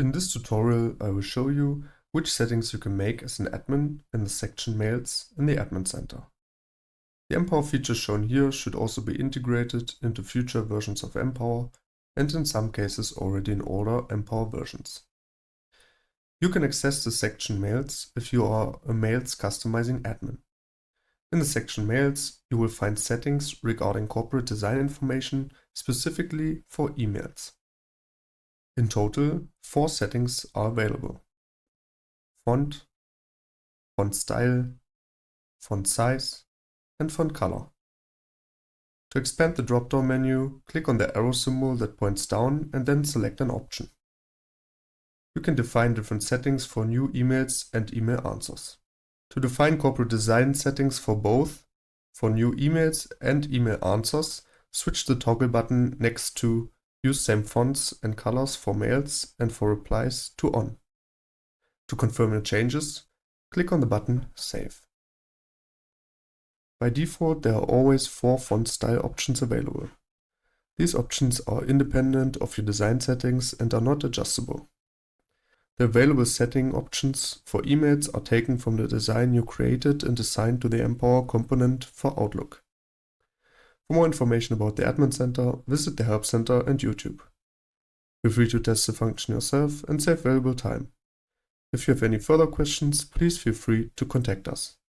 In this tutorial, I will show you which settings you can make as an admin in the section Mails in the Admin Center. The Mpower features shown here should also be integrated into future versions of Mpower and in some cases already in older Mpower versions. You can access the section Mails if you are a Mails customizing admin. In the section Mails, you will find settings regarding corporate design information specifically for emails. In total, 4 settings are available: font, font style, font size, and font color. To expand the drop-down menu, click on the arrow symbol that points down and then select an option. You can define different settings for new emails and email answers. To define corporate design settings for both, for new emails and email answers, switch the toggle button next to Use same fonts and colors for mails and for replies to on. To confirm your changes, click on the button Save. By default, there are always 4 font style options available. These options are independent of your design settings and are not adjustable. The available setting options for emails are taken from the design you created and assigned to the Mpower component for Outlook. For more information about the Admin Center, visit the Help Center and YouTube. Feel free to test the function yourself and save valuable time. If you have any further questions, please feel free to contact us.